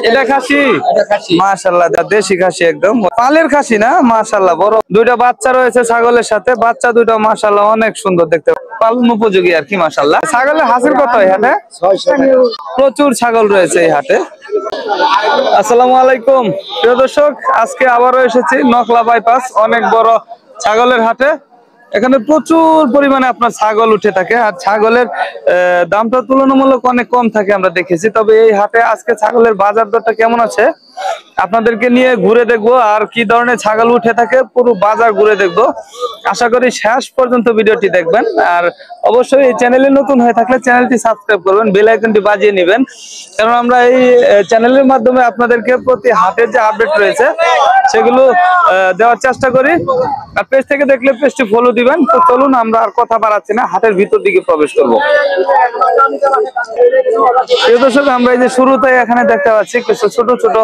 এটা খাসি মাশাআল্লাহ, দেশি খাসি একদম পালের খাসি না মাশাআল্লাহ। বড় দুইটা বাচ্চা রয়েছে ছাগলের সাথে, বাচ্চা দুইটা মাশাআল্লাহ অনেক সুন্দর দেখতে, পালন উপযোগী আর কি মাশাআল্লাহ। ছাগলের হাসিল কত এই হাটে? 600 টাকা। প্রচুর ছাগল রয়েছে এই হাটে। আসসালামু আলাইকুম প্রিয় দর্শক, আজকে আবারও এসেছি নকলা বাইপাস অনেক বড় ছাগলের হাটে। এখানে প্রচুর পরিমাণে আপনার ছাগল উঠে থাকে, আর ছাগলের দামটা তুলনামূলক অনেক কম থাকে আমরা দেখেছি। তবে এই হাটে আজকে ছাগলের বাজার দরটা কেমন আছে আপনাদেরকে নিয়ে ঘুরে দেখবো, আর কি ধরনের ছাগল উঠে থাকে পুরো বাজার ঘুরে দেখবো। আশা করি শেষ পর্যন্ত ভিডিওটি দেখবেন, আর অবশ্যই এই চ্যানেলে নতুন হয়ে থাকলে চ্যানেলটি সাবস্ক্রাইব করবেন, বেল আইকনটি বাজিয়ে নেবেন, কারণ আমরা এই চ্যানেলের মাধ্যমে আপনাদেরকে প্রতি হাটের যে আপডেট রয়েছে সেগুলো দেওয়ার চেষ্টা করি। আর পেজ থেকে দেখলে পেজটি ফলো দিবেন। তো চলুন আমরা আর কথা বাড়াচ্ছি না, হাটের ভিতর দিকে প্রবেশ করবো। প্রিয় দর্শক, আমরা এই যে শুরুতে এখানে দেখতে পাচ্ছি কিছু ছোট ছোট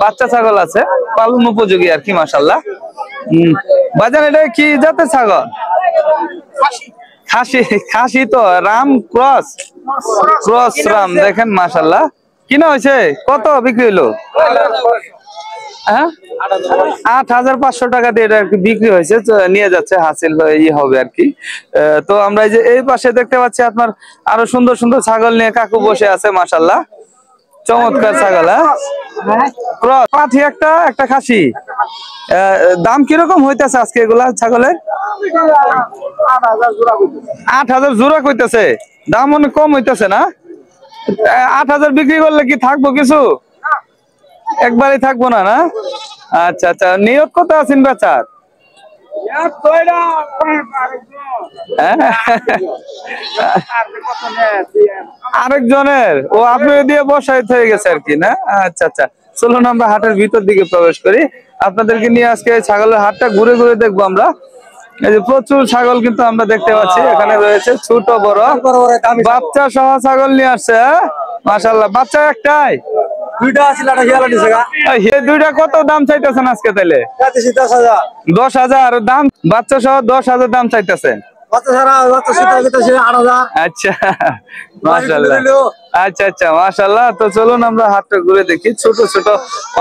বাচ্চা ছাগল আছে, পালন উপযোগী আর কি মাশাআল্লাহ। বাজার এটা কি জাতের ছাগল? খাসি। খাসি তো রাম ক্রস রাম, দেখেন মাশাআল্লাহ। কিনা হয়েছে কত বিক্রি হইলো? হ্যাঁ ৮৫০০ টাকা দিয়ে এটা বিক্রি হয়েছে, নিয়ে যাচ্ছে হাসিল হবে আর কি। তো আমরা এই যে এই পাশে দেখতে পাচ্ছি আপনার আরো সুন্দর সুন্দর ছাগল নিয়ে কাকু বসে আছে মাশাআল্লাহ, চমৎকার ছাগল। ক্রস পাঠি একটা খাসি। দাম কিরকম হইতেছে আজকে এগুলা ছাগলের? ৮০০০ জোড়া কইতেছে, দাম অনেক কম হইতেছে না? ৮০০০ বিক্রি করলে কি থাকবো কিছু? একবারই থাকবো না? না আচ্ছা আচ্ছা, নিয়ত কত আছেন বেচার? আরেকজনের ও আপনি দিয়ে বসাই হয়ে গেছে আর কি না? আচ্ছা আচ্ছা, চলুন আমরা হাটের ভিতর দিকে প্রবেশ করি, আপনাদেরকে নিয়ে আজকে ছাগলের হাটটা ঘুরে ঘুরে দেখবো আমরা। এই যে প্রচুর ছাগল কিন্তু আমরা দেখতে পাচ্ছি এখানে রয়েছে, ছোট বড় বাচ্চা সহ ছাগল নিয়ে আসছে মাশাআল্লাহ। বাচ্চা একটাই? দুইটা কত দাম চাইতেছেন আজকে তাইলে? ১০,০০০ দাম, বাচ্চা সহ ১০,০০০ দাম চাইতেছেন? আচ্ছা মাশাআল্লাহ, আচ্ছা আচ্ছা মাশাআল্লাহ। তো চলুন আমরা হাটটা ঘুরে দেখি। ছোট ছোট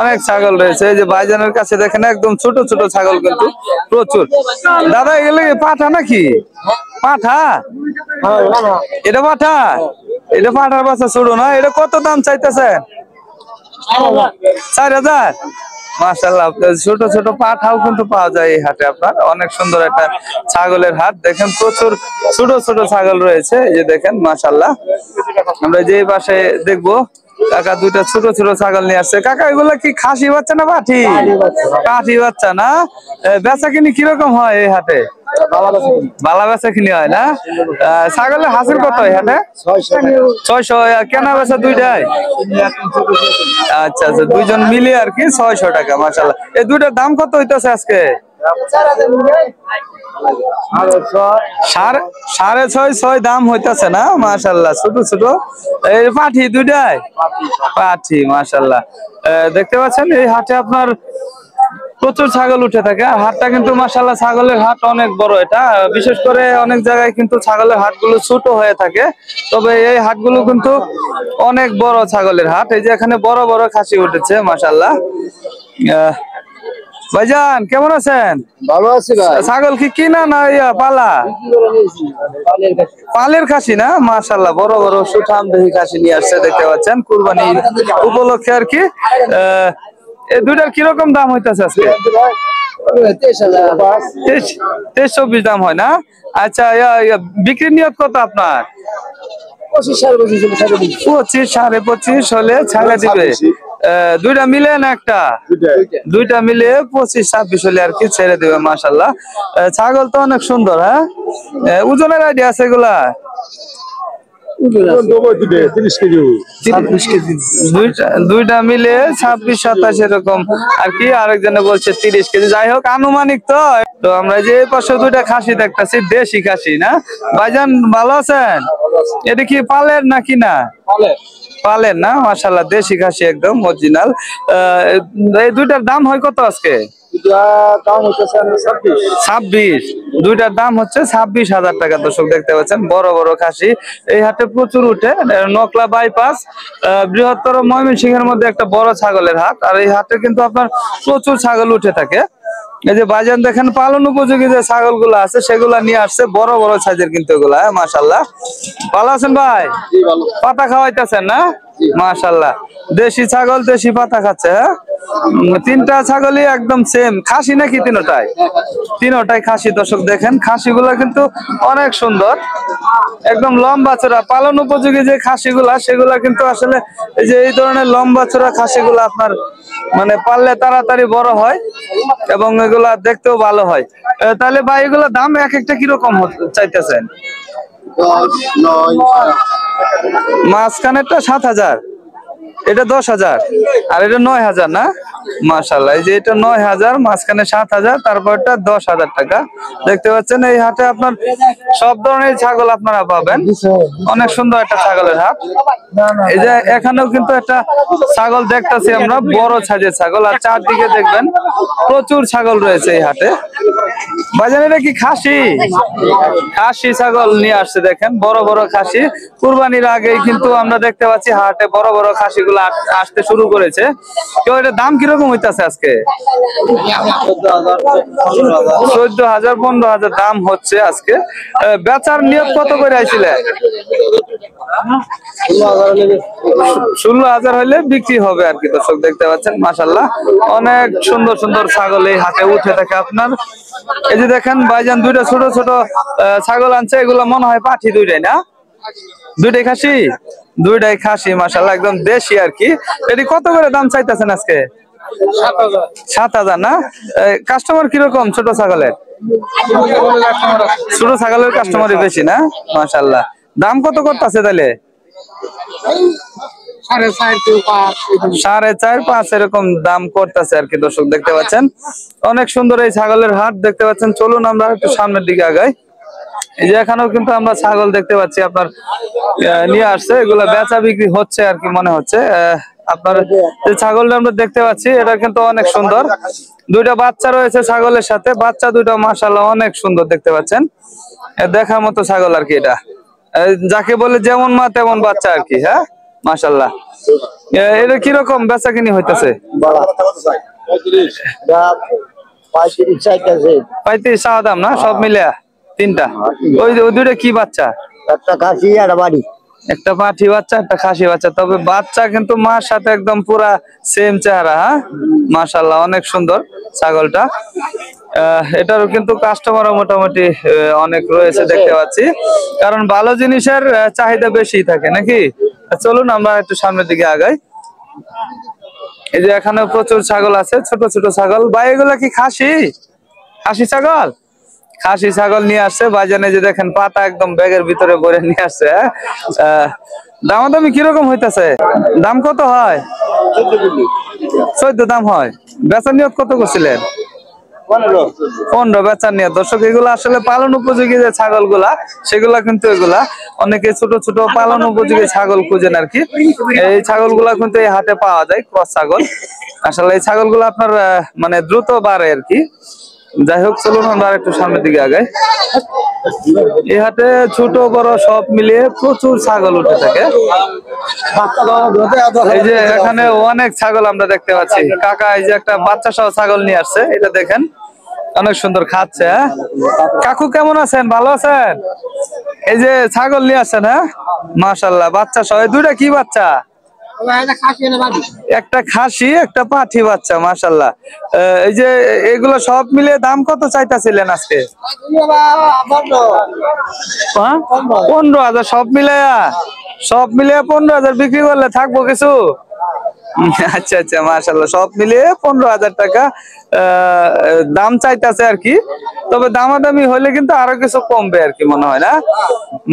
অনেক ছাগল রয়েছে, এই যে ভাইজানের কাছে দেখেন একদম ছোট ছোট ছাগল কিন্তু প্রচুর। দাদা এগুলো পাঠা নাকি? পাঠা? এটা পাঠা? এটা পাঠার বাচ্চা ছোট না? এটা কত দাম চাইতেছেন? ৪,০০০ মাশাআল্লাহ। ছোট ছোট পাঠাও কিন্তু পাওয়া যায় এই হাটে আপনার। অনেক সুন্দর একটা ছাগলের হাট, দেখেন প্রচুর ছোট ছোট ছাগল রয়েছে, এই যে দেখেন মাশাআল্লাহ। আমরা যে পাশে দেখবো কাকা দুইটা ছোট ছোট ছাগল নিয়ে আসছে। কাকা এগুলা কি খাসি বাচ্চা না পাঠি? পাঠি বাচ্চা না? বেচা কিনি কিরকম হয় এই হাটে? ভালো বেচা কিনি হয় না? ছাগলের হাসিল কত এই হাটে? ৬০০। কেনা বেচা দুইটাই? আচ্ছা আচ্ছা, দুইজন মিলে আর কি ৬০০ টাকা মাশাআল্লাহ। এই দুইটার দাম কত হইতেছে আজকে? ৬.৫ দাম হইতেছে না মাশাআল্লাহ। ছোট ছোট এই পাঠি দুইটাই? পাঠি মাশাআল্লাহ। দেখতে পাচ্ছেন এই হাটে আপনার প্রচুর ছাগল উঠে থাকে, আর হাটটা কিন্তু মাশাআল্লাহ ছাগলের হাট অনেক বড়। এটা বিশেষ করে অনেক জায়গায় কিন্তু ছাগলের হাটগুলো ছোট হয়ে থাকে, তবে এই হাটগুলো কিন্তু অনেক বড় ছাগলের হাট। এই যে এখানে বড় বড় খাসি উঠেছে মাশাআল্লাহ। ভাইজান কেমন আছেন? ভালো আছি ভাই। ছাগল কি কিনা না পালা? পালের খাসি না মাশাআল্লাহ, বড় বড় সুঠাম দেহি খাসি নিয়ে আসছে দেখতে পাচ্ছেন কুরবানি উপলক্ষে আর কি। এই দুইটার কিরকম দাম হইতেছে আজকে? ২৩-২৪ দাম হয় না? আচ্ছা, বিক্রির নিয়ত কত আপনার? ২৫-২.৫ হলে ছাড়া দিবে। দুইটা মিলে না একটা? দুইটা মিলে ২৫-২৬ হলে আর কি ছেড়ে দিবে মাশাআল্লাহ। ছাগল তো অনেক সুন্দর। হ্যাঁ, ওজনের আইডিয়া আছে এগুলা? দুইটা মিলে ২৬-২৭ এরকম আর কি। আরেকজনে বলছে ৩০ কেজি। যাই হোক আনুমানিক। তো তো আমরা যে পাশে দুইটা খাসি দেখতেছি, দেশি খাসি না? ভাইজান ভালো আছেন? এটা কি পালের নাকি না? পালের না মাশাআল্লাহ, দেশি খাসি একদম অরিজিনাল। এই দুইটার দাম হয় কত আজকে? দাম হচ্ছে 26। দুইটার দাম হচ্ছে 26,000 টাকা। দর্শক দেখতে পাচ্ছেন বড় বড় খাসি এই হাটে প্রচুর উঠে। নকলা বাইপাস বৃহত্তর ময়মনসিংহের মধ্যে একটা বড় ছাগলের হাট। আর এই হাটে কিন্তু আপনার প্রচুর ছাগল উঠে থাকে। এই যে ভাইজান দেখেন পালন উপযোগী যে ছাগল গুলা আছে সেগুলা নিয়ে আসছে, বড় বড় সাইজের কিন্তু এগুলা। মাশাআল্লাহ, ভালো আছেন ভাই? পাতা খাওয়াইতেছেন না? মাশাআল্লাহ, দেশি ছাগল দেশি পাতা খাচ্ছে। হ্যাঁ, তিনটা ছাগলই একদম সেম। খাসি নাকি তিনটাই? তিনটাই খাসি। দর্শক দেখেন খাসিগুলা কিন্তু অনেক সুন্দর, একদম লম্বা চড়া পালন উপযোগী যে খাসিগুলা সেগুলা কিন্তু আসলে এই যে এই ধরনের লম্বা চড়া খাসিগুলা আপনার মানে পাললে তাড়াতাড়ি বড় হয় এবং এগুলা দেখতেও ভালো হয়। তাহলে ভাই এগুলা দাম এক একটা কিরকম চাইতেছেন? মাঝখানেরটা 7,000, এটা 10,000 আর এটা 9,000 না? মাশাআল্লাহ, এই যে এটা 9,000, মাঝখানে 7,000, তারপরটা 10,000 টাকা। দেখতে পাচ্ছেন এই হাটে আপনার সব ধরনের ছাগল আপনারা পাবেন। অনেক সুন্দর একটা ছাগলের হাট। এই যে এখানেও কিন্তু একটা ছাগল দেখতেছি আমরা, বড় সাইজের ছাগল। আর চারদিকে দেখবেন প্রচুর ছাগল রয়েছে এই হাটে। বাজারে এটা কি খাসি? খাসি ছাগল নিয়ে আসছে দেখেন, বড় বড় খাসি। কুরবানির আগেই কিন্তু আমরা দেখতে পাচ্ছি হাটে বড় বড় খাসিগুলো আসতে শুরু করেছে। তো এটার দাম কিরকম হইতাছে আজকে? 14,000 15,000 দাম হচ্ছে আজকে। বেচার নিয়ত কত করে আইছিলেন? 16,000 হইলে বিক্রি হবে আর কি। দর্শক দেখতে পাচ্ছেন মাশাআল্লাহ অনেক সুন্দর সুন্দর ছাগল এই হাটে উঠে থাকে আপনার। এই যে দেখেন ভাইজান দুইটা ছোট ছোট ছাগল আনছে, এগুলো মনে হয় পাঠি দুইটাই না? দুইটাই খাসি? দুইটাই খাসি মাশাআল্লাহ, একদম দেশি আর কি। এটি কত করে দাম চাইতেছেন আজকে? 7,000 না? কাস্টমার কিরকম ছোট ছাগলের? ছোট ছাগলের কাস্টমারই বেশি না? মাশাআল্লাহ, দাম কত করতেছে তাহলে? 4.5 5 এরকম দাম করতেছে আর কি। দর্শক দেখতে পাচ্ছেন অনেক সুন্দর এই ছাগলের হাট দেখতে পাচ্ছেন। চলুন আমরা একটু সামনের দিকে আগাই। এই যে এখানেও কিন্তু আমরা ছাগল দেখতে পাচ্ছি আপনার নিয়ে আসছে, এগুলা বেচা বিক্রি হচ্ছে আর কি মনে হচ্ছে। আপনার যে ছাগলটা আমরা দেখতে পাচ্ছি এটা কিন্তু অনেক সুন্দর। দুইটা বাচ্চা রয়েছে ছাগলের সাথে, বাচ্চা দুইটা মাশাআল্লাহ অনেক সুন্দর দেখতে পাচ্ছেন। দেখার মতো ছাগল আর কি এটা, যাকে বলে যেমন মা তেমন বাচ্চা আর কি। হ্যাঁ মাশাআল্লাহ, এটা কিরকম বেচা কিনি হইতেছে? 35 চাওয়া দাম না? সব মিলে তিনটা? ওই দুইটা কি বাচ্চা? একটা খাসি আর বাড়ি, একটা পাঠি বাচ্চা একটা খাসি বাচ্চা। তবে বাচ্চা কিন্তু মার সাথে একদম পুরা সেম চেহারা। হ্যাঁ মাশাআল্লাহ অনেক সুন্দর ছাগলটা। এটারও কিন্তু কাস্টমারও মোটামুটি অনেক রয়েছে দেখতে পাচ্ছি, কারণ ভালো জিনিসের চাহিদা বেশি থাকে নাকি। চলুন আমরা একটু সামনের দিকে আগাই। এই যে এখানে প্রচুর ছাগল আছে, ছোট ছোট ছাগল। ভাই এগুলা কি খাসি? খাসি ছাগল? খাসি ছাগল নিয়ে আসছে ভাইজানে, যে দেখেন পাতা একদম ব্যাগের ভিতরে ভরে নিয়ে আসছে। দামাদামি কিরকম হইতাছে? দাম কত হয়? 14 দাম হয়। বেচার নিয়ত কত করছিলেন? 15 বেচার নিয়ত। দর্শক এগুলা আসলে পালন উপযোগী যে ছাগল গুলা সেগুলা কিন্তু এগুলা অনেকে ছোট ছোট পালন উপযোগী ছাগল খুঁজেন আর কি। এই ছাগল গুলা কিন্তু এই হাটে পাওয়া যায়, ক্রস ছাগল। আসলে এই ছাগল গুলা আপনার মানে দ্রুত বাড়ে আর কি। যাই হোক চলুন আমরা একটু সামনের দিকে আগাই। এই হাটে ছোট বড় সব মিলিয়ে প্রচুর ছাগল উঠে থাকে। এই যে এখানে অনেক ছাগল আমরা দেখতে পাচ্ছি। কাকা এই যে একটা বাচ্চা সহ ছাগল নিয়ে আসছে, এটা দেখেন অনেক সুন্দর খাচ্ছে। হ্যাঁ কাকু কেমন আছেন? ভালো আছেন? এই যে ছাগল নিয়ে আসছেন। হ্যাঁ মাশাআল্লাহ, বাচ্চা সহ। দুইটা কি বাচ্চা? একটা খাসি একটা পাঠি বাচ্চা মাশাআল্লাহ। এই যে এগুলো সব মিলে দাম কত চাইতেছিলেন আজকে? 15,000 সব মিলাইয়া? সব মিলিয়ে 15,000 বিক্রি করলে থাকবো কিছু? আচ্ছা আচ্ছা মাশাআল্লাহ, সব মিলিয়ে 15,000 টাকা দাম চাইতেছে আর কি। তবে দামাদামি হলে কিন্তু আরো কিছু কমবে আর কি মনে হয় না?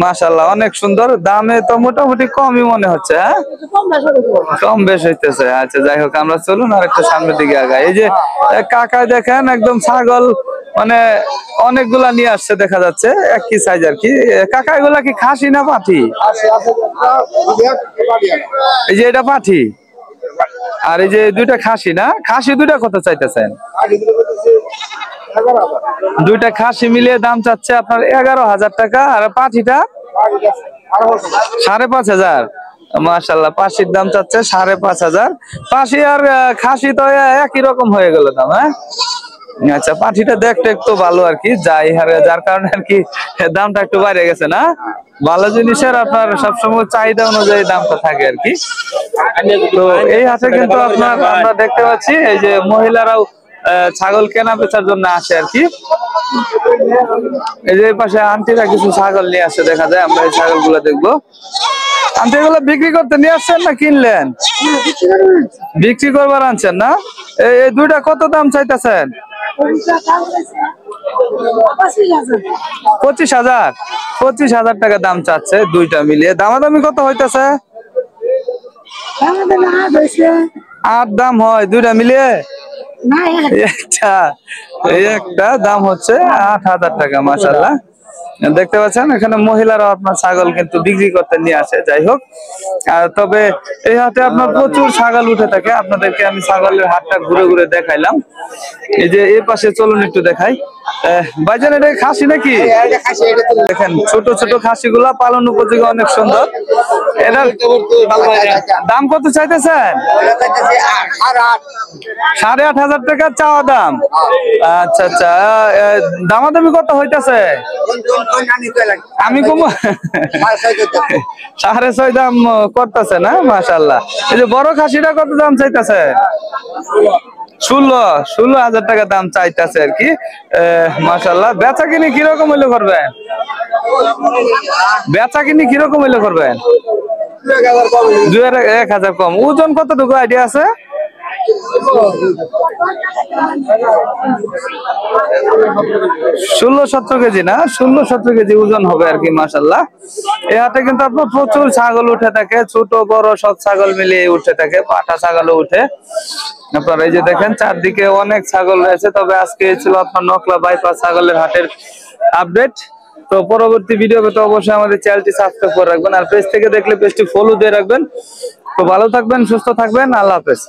মাশাআল্লাহ অনেক সুন্দর। দামে তো মোটামুটি কমই মনে হচ্ছে। হ্যাঁ কম বেশ হইতেছে। আচ্ছা যাই হোক আমরা চলুন আর একটু সামনের দিকে আগাই। এই যে কাকা দেখেন একদম ছাগল মানে অনেকগুলা নিয়ে আসছে দেখা যাচ্ছে, একই সাইজ আর কি। কাকা এগুলা কি খাসি না পাঠি? এই যে এটা পাঠি আর এই যে দুইটা খাসি না? খাসি দুইটা কত চাইতেছেন? দুইটা খাসি মিলিয়ে দাম চাচ্ছে আপনার 11,000 টাকা। আর পাঠিটা 5,500। মাশাআল্লাহ, পাশির দাম চাচ্ছে 5,500। পাশি আর খাসি তো একই রকম হয়ে গেল দাম। হ্যাঁ, আচ্ছা, পাঠিটা দেখতে একটু ভালো আর কি, যার কারণে আর কি দামটা একটু বাইরে গেছে না। ভালো জিনিসের আপনার সবসময় চাহিদা অনুযায়ী দামটা থাকে আর কি। তো এই হাটে কিন্তু আমরা দেখতে পাচ্ছি এই যে মহিলারাও ছাগল কেনা বেচার জন্য আসে আর কি। এই যে পাশে আন্টিরা কিছু ছাগল নিয়ে আসে দেখা যায়, আমরা এই ছাগল গুলো দেখবো। আন্টি, এগুলো বিক্রি করতে নিয়ে আসছেন না কিনলেন? বিক্রি করবার আনছেন না? এই দুইটা কত দাম চাইতেছেন? 25,000। 25,000 টাকা দাম চাচ্ছে দুইটা মিলিয়ে। দামাদামি কত হইতেছে? 8 দাম হয় দুইটা মিলিয়ে। একটা দাম হচ্ছে 8,000 টাকা। মাশাআল্লাহ, দেখতে পাচ্ছেন এখানে মহিলারা আপনার ছাগল কিন্তু বিক্রি করতে নিয়ে আসে। যাই হোক, তবে এই হাটে আপনার প্রচুর ছাগল উঠে থাকে। আপনাদেরকে আমি ছাগলের হাটটা ঘুরে ঘুরে দেখাইলাম। এই যে এই পাশে চলুন একটু দেখাই। ভাইজান, এটা খাসি নাকি? দেখেন ছোট ছোট খাসি গুলা পালন উপযোগী, অনেক সুন্দর। এটার দাম কত চাইতেছেন? 8,500 টাকা চাওয়া দাম। আচ্ছা আচ্ছা, দামাদামি কত হইতেছে? আমি কম 6.5 দাম করতেছে না? মাশাআল্লাহ। এই যে বড় খাসিটা কত দাম চাইতেছে? 16,000 টাকা দাম চাইতেছে আর কি। মাশাআল্লাহ, বেচা কিনি কিরকম হইলে করবেন? বেচা কিনি কিরকম হইলে করবেন? 1,000 কম। ওজন কতটুকু আইডিয়া আছে? 16-17 কেজি না? 16-17 কেজি ওজন হবে আর কি। মাশাআল্লাহ, এই হাটে কিন্তু আপনার প্রচুর ছাগল উঠে থাকে, ছোট বড় সব ছাগল মিলিয়ে উঠে থাকে, পাঠা ছাগলও উঠে। আপনারা এই যে দেখেন চারদিকে অনেক ছাগল রয়েছে। তবে আজকে ছিল আপনার নকলা বাইপাস ছাগলের হাটের আপডেট। তো পরবর্তী ভিডিও পেতে অবশ্যই আমাদের চ্যানেলটি সাবস্ক্রাইব করে রাখবেন, আর পেজ থেকে দেখলে পেজটি ফলো দিয়ে রাখবেন। তো ভালো থাকবেন, সুস্থ থাকবেন, আল্লাহ হাফেজ।